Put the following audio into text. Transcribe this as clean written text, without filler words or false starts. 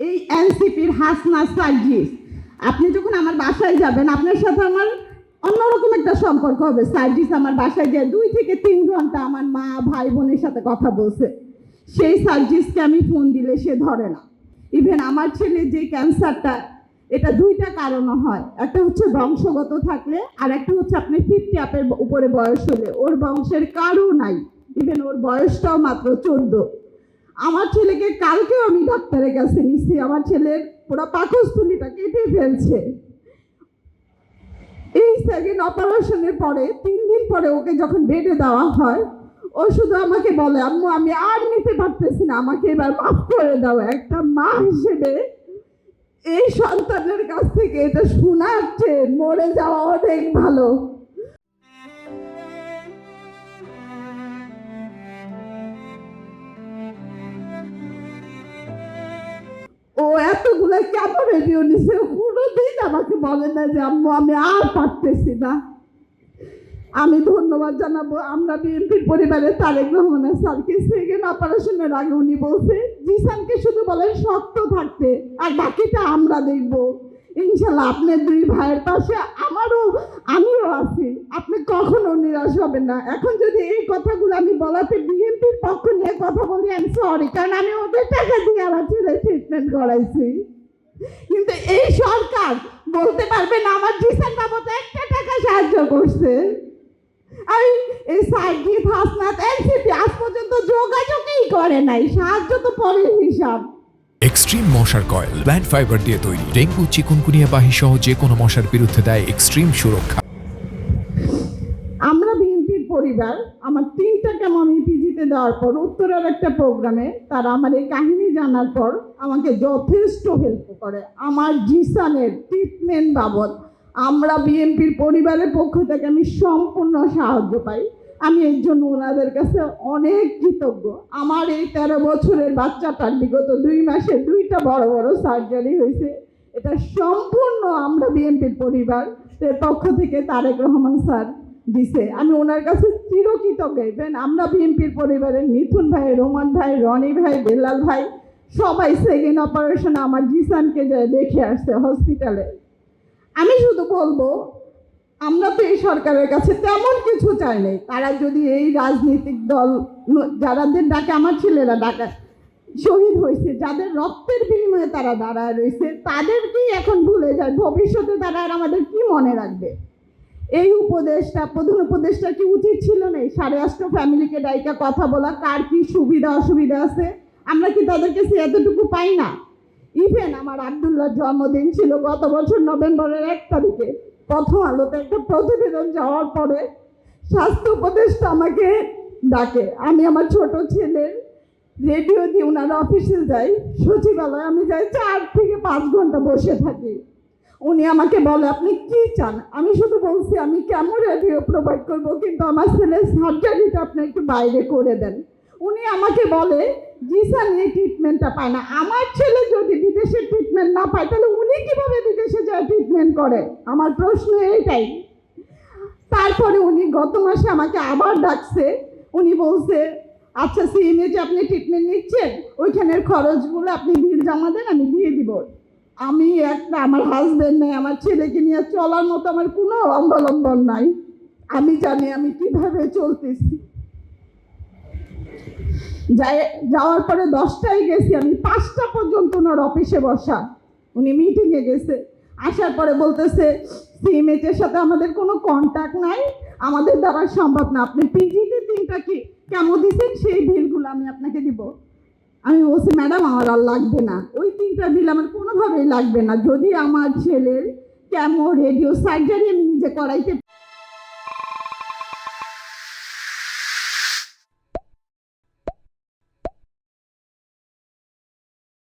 এই এনসিপির হাসনা সার্জিস, আপনি যখন আমার বাসায় যাবেন আপনার সাথে আমার অন্যরকম একটা সম্পর্ক হবে। সার্জিস আমার বাসায় গিয়ে 2 থেকে 3 ঘন্টা আমার মা ভাই বোনের সাথে কথা বলছে। সেই সার্জিসকে আমি ফোন দিলে সে ধরে না। ইভেন আমার ছেলের যে ক্যান্সারটা, এটা 2টা কারণে হয়। একটা হচ্ছে বংশগত থাকলে, আর একটা হচ্ছে আপনি 50 আপের উপরে বয়স হলে। ওর বংশের কারও নাই, ইভেন ওর বয়সটাও মাত্র 14। আমার ছেলেকে কালকেও আমি ডাক্তারের কাছে নিচ্ছি, আমার ছেলের পুরো পাকস্থলীটা কেটে ফেলছে। এই সেকেন্ড অপারেশনের পরে 3 দিন পরে ওকে যখন বেডে দেওয়া হয়, ও শুধু আমাকে বলে, আম্মু আমি আর নিতে পারতেছি না, আমাকে এবার মাফ করে দাও। একটা মা হিসেবে এই সন্তানের কাছ থেকে এটা শোনাচ্ছে মরে যাওয়া অনেক ভালো। ও এতগুলো কেন রেডিও নিছে, কোনোদিন আমাকে বলে না যে আম্মু আমি আর পারতেছি না। আমি ধন্যবাদ জানাবো আমরা বিএনপির পরিবারে তারেক রহমানের স্যারকে। সেকেন্ড অপারেশনের আগে উনি বলছে জিসানকে শুধু বলেন শক্ত থাকতে, আর বাকিটা আমরা দেখবো। ইনশাল্লাহ আপনার 2 ভাইয়ের পাশে আমিও আছি, আপনি কখনো নিরাশ হবেন না। এখন যদি এই কথাগুলো আমি বলাতে বিএনপির পক্ষ নিয়ে কথা বলি, আমি সরি, কারণ আমি ওদের টাকা দিয়ে আমার ছেলের ট্রিটমেন্ট করাইছি। কিন্তু এই সরকার বলতে পারবে না আমার জিসান বাবদ 1টা টাকা সাহায্য করছে। এই সার্জিস হাসনাত এনসিপি আজ পর্যন্ত যোগাযোগই করে নাই, সাহায্য তো পরের হিসাব। এক্সট্রিম মশার কয়েল প্ল্যান্ট ফাইবার দিয়ে তৈরি, ডেঙ্গু চিকুনগুনিয়া বাহি সহ যে কোনো মশার বিরুদ্ধে দেয় এক্সট্রিম সুরক্ষা। আমরা বিএনপির পরিবার, আমার 3টা কেমন আমি পিজিতে দেওয়ার পর উত্তরের একটা প্রোগ্রামে তারা আমার এই কাহিনী জানার পর আমাকে যথেষ্ট হেল্প করে আমার জিসানের ট্রিটমেন্ট বাবদ। আমরা বিএনপির পরিবারের পক্ষ থেকে আমি সম্পূর্ণ সাহায্য পাই। আমি এর জন্য ওনাদের কাছে অনেক কৃতজ্ঞ। আমার এই 13 বছরের বাচ্চাটার বিগত 2 মাসে 2টা বড় বড় সার্জারি হয়েছে। এটা সম্পূর্ণ আমরা বিএনপির পরিবারের পক্ষ থেকে তারেক রহমান স্যার দিছে। আমি ওনার কাছে চিরকৃতজ্ঞ। আমরা বিএনপির পরিবারের মিথুন ভাই, রোমান ভাই, রনি ভাই, বেলাল ভাই সবাই সেকেন্ড অপারেশনে আমার জিসানকে যায় দেখে আসছে হসপিটালে। আমি শুধু বলবো আমরা তো এই সরকারের কাছে তেমন কিছু চাই নাই। তারা যদি এই রাজনৈতিক দল যাদের ডাকে আমার ছেলেরা ডাকা শহীদ হয়েছে, যাদের রক্তের বিনিময়ে তারা দাঁড়ায় রয়েছে, তাদেরকেই এখন ভুলে যায়। ভবিষ্যতে তারা আর আমাদের কি মনে রাখবে? এই প্রধান উপদেষ্টা কি উচিত ছিল না 8.5 ফ্যামিলিকে ডাইকা কথা বলা, কার কি সুবিধা অসুবিধা আছে? আমরা কি তাদেরকে এতটুকু পাই না? ইভেন আমার আব্দুল্লাহর জন্মদিন ছিল গত বছর নভেম্বরের 1 তারিখে। প্রথম আলোতে একটা প্রতিবেদন যাওয়ার পরে স্বাস্থ্য উপদেষ্টা আমাকে ডাকে। আমি আমার ছোট ছেলের রেডিও দিয়ে ওনার অফিসে যাই, সচিবালয়ে আমি যাই, 4 থেকে 5 ঘন্টা বসে থাকি। উনি আমাকে বলে আপনি কি চান? আমি শুধু বলছি আমি কেমন রেডিও প্রোভাইড করবো, কিন্তু আমার ছেলের সার্জারিটা আপনি একটু বাইরে করে দেন। উনি আমাকে বলে জিসান এই ট্রিটমেন্টটা পায় না। আমার ছেলে যদি বিদেশে ট্রিটমেন্ট না পায় তাহলে উনি কিভাবে বিদেশে যায় ট্রিটমেন্ট করে? আমার প্রশ্ন এইটাই। তারপরে উনি গত মাসে আমাকে আবার ডাকছে। উনি বলছে আচ্ছা সিএমএতে আপনি ট্রিটমেন্ট নিচ্ছেন, ওইখানের খরচগুলো আপনি বিল জমা দেন, আমি দিয়ে দিব। আমি আমার হাজবেন্ড নেই, আমার ছেলেকে নিয়ে চলার মতো আমার কোনো অবলম্বন নাই। আমি জানি আমি কিভাবে চলতেছি। যাওয়ার পরে 10টায় গেছি, আমি 5টা পর্যন্ত ওনার অফিসে বসা। উনি মিটিংয়ে গেছে, আসার পরে বলতেছে সিএমএইচের সাথে আমাদের কোনো কন্ট্যাক্ট নাই, আমাদের দ্বারা সম্ভব না। আপনি পিজিতে 3টা কি কেমন দিচ্ছেন সেই বিলগুলো আমি আপনাকে দিব। আমি বলছি ম্যাডাম আমার আর লাগবে না, ওই 3টা বিল আমার কোনোভাবেই লাগবে না। যদি আমার ছেলের কেমো রেডিও সার্জারি আমি নিজে করাইতে